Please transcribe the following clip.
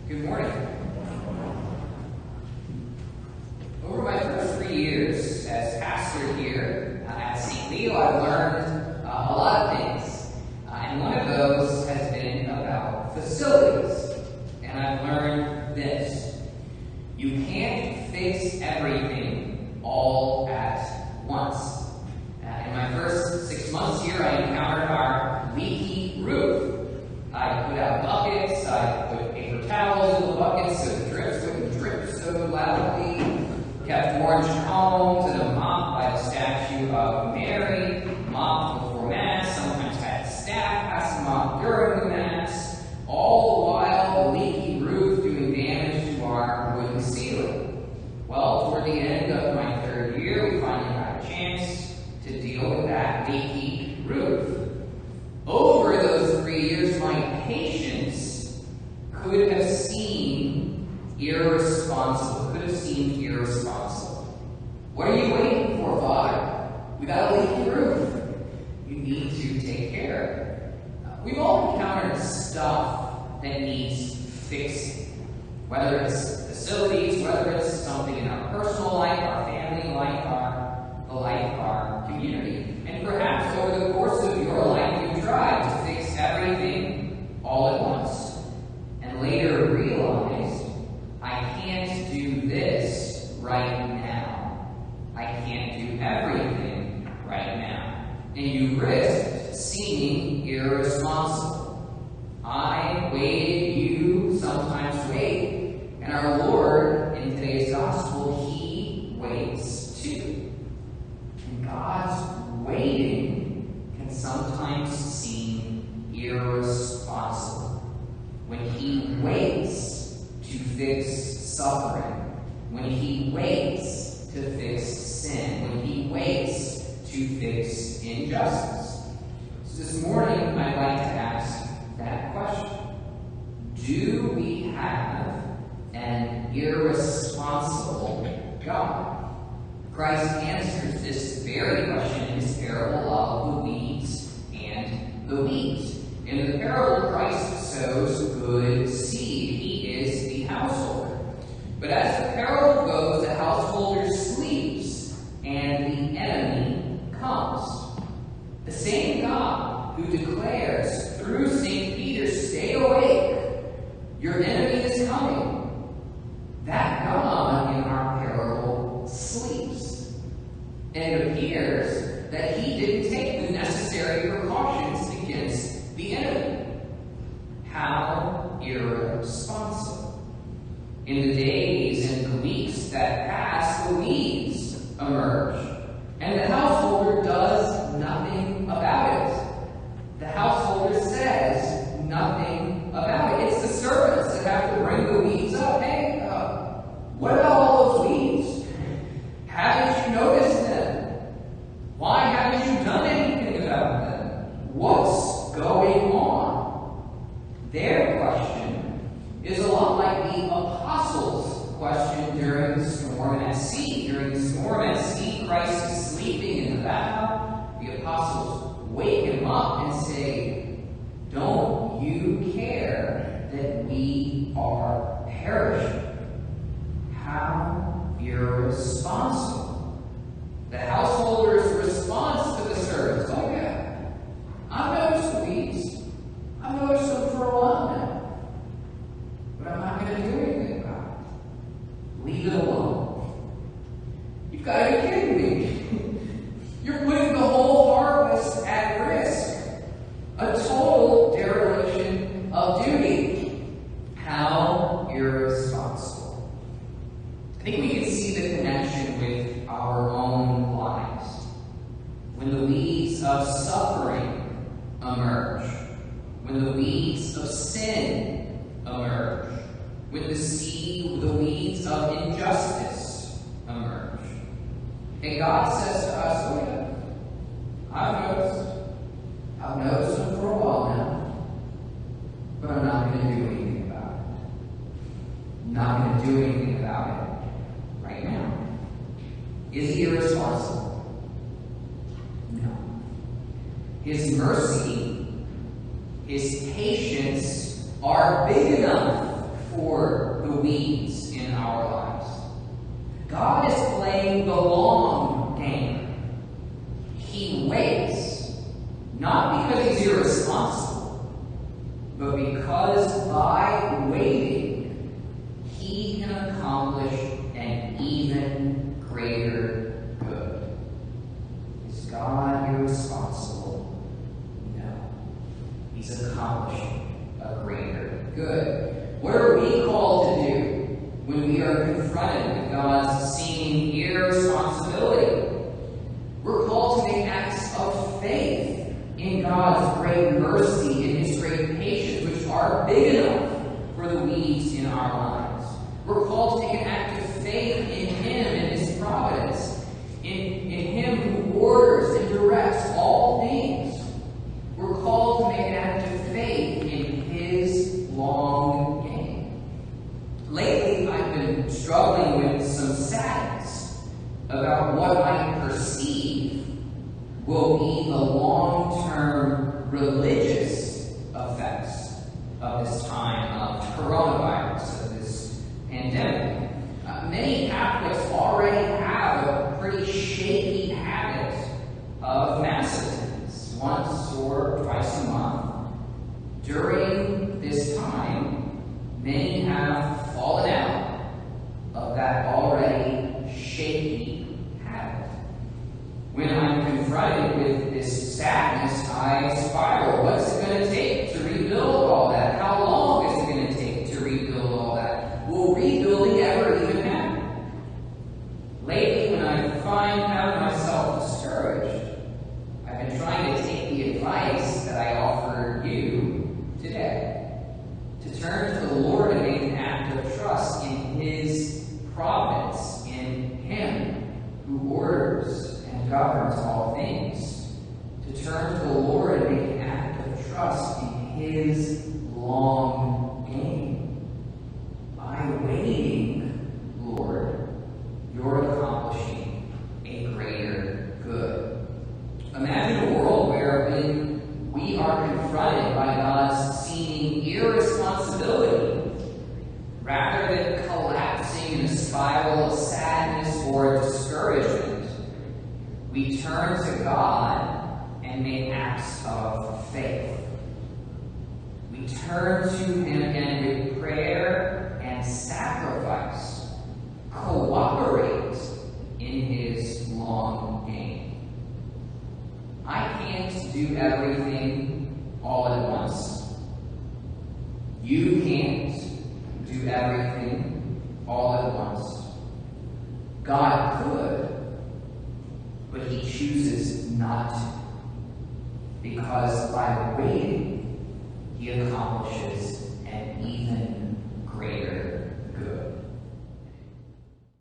Good morning. Over my first 3 years as pastor here at St. Leo, I've learned a lot of things. And one of those has been about facilities. And I've learned this. You can't fix everything all at once. In my first 6 months here, I encountered our leaky roof. I put out buckets, I put paper towels in the buckets so the drips wouldn't drip so loudly, kept orange cones and a mop by the statue of Mary, mopped before Mass, sometimes had staff pass the mop during the Mass, all the while the leaky roof doing damage to our wooden ceiling. Well, toward the end of my 3rd year, we finally got a chance to deal with that leaky roof. Over those 3 years, my patience could have seemed irresponsible. What are you waiting for, Father? We got a leaky roof. You need to take care. We've all encountered stuff that needs fixing. Whether it's facilities, whether it's something in our personal life, our family life, the life of our community. And perhaps over the course of your life, you've tried to fix everything all at once. And later realized, I can't do this right now. I can't do everything right now. And you risked seeming irresponsible. I waited, you sometimes wait. And our Lord, in today's gospel, He waits too. And God's waiting can sometimes seem irresponsible. When He waits to fix suffering, when He waits to fix sin, when He waits to fix injustice. So this morning, I'd like to ask that question. Do we have an irresponsible God? Christ answers this very question in His parable of the weeds and the wheat. In the parable, Christ sows good seed. He is the householder. But as the parable goes, the householder sleeps and the enemy comes. The same God who declares through St. Peter, "Stay awake, your enemy is coming." That God in our parable sleeps. And it appears that He didn't take the necessary precautions against the enemy. How irresponsible. In the days and the weeks that pass, the weeds emerge. And the householder does nothing about it. The householder says nothing about it. It's the servants that have to bring the weeds up. Hey, what about all those weeds? Haven't you noticed them? Why haven't you done anything about them? What's going on? Their question is a lot like the apostles' question during the storm at sea. During the storm at sea, Christ is sleeping in the bow. The apostles wake Him up and say, "Don't you care that we are perishing?" How irresponsible. The householder's response to the servants, "Oh yeah, I've noticed the weeds. I've noticed them for a while now. But I'm not going to do anything about it. Leave it alone." You've got to be kidding me. You're putting the whole harvest at risk. A total dereliction of duty. How irresponsible. I think we can see the connection with our own lives. When the weeds of suffering emerge, when the weeds of sin emerge, when the weeds of injustice emerge. And God says to us, "Oh yeah, I've noticed them for a while now, but I'm not going to do anything about it. I'm not going to do anything about it right now." Is He irresponsible? No. His mercy, His patience are big enough for the weeds in our lives. God is playing the long game. He waits, not because he's irresponsible, but because by waiting, he can accomplish an even greater good. Is God irresponsible? No. He's accomplishing a greater good. What are we called to do when we are confronted with God's seeming irresponsibility? We're called to make acts of faith in God's great mercy and his great patience, which are big enough for the weeds in our lives. We're called to take an act of faith in him and his providence, in him who orders and directs all things. We're called to make an act of faith in his long game. Lately, I've been struggling with some sadness about what I perceive will be the long-term religious effects of this time of coronavirus, of this pandemic. Many Catholics already have a pretty shaky habit of Mass attendance, once or twice a month. During this time, many have fallen out of that already shaky habit. When I'm confronted with this sadness, I spiral. What's it going to take to rebuild all that? How long is it going to take to rebuild all that? Will rebuilding ever even happen? Lately, when I found myself discouraged, I've been trying to take the advice that I offered you today, to turn to the Lord and make an act of trust in his providence, in him who orders and governs all things. To turn to the Lord and make an act of trust in his long game. By waiting, Lord, you're accomplishing a greater good. Imagine a world where when we are confronted by God's seeming irresponsibility, rather than collapsing in a spiral of sadness or discouragement, we turn to God and make acts of faith. We turn to him and with prayer and sacrifice cooperate in his long game. I can't do everything all at once. You can't do everything all at once. God could, but he chooses not to, because by waiting, he accomplishes